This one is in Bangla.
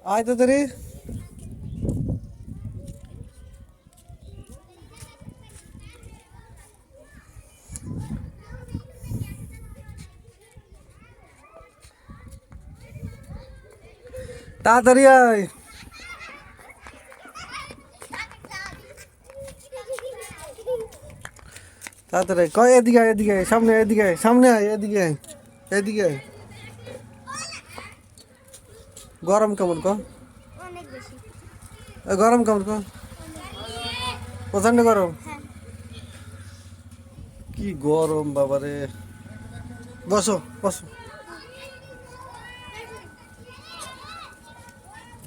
আয় তো তাড়াতাড়ি। তাড়াতাড়ি আয়। তাড়াতাড়ি কয় এদিকে আয়, এদিকে আয়, সামনে এদিকে আয়, সামনে আয়, এদিকে আয়, এদিকে আয়। গরম কেমন ক? অনেক বেশি। গরম কেমন ক? প্রচন্ড গরম। হ্যাঁ। কি গরম বাবারে। বসো বসো।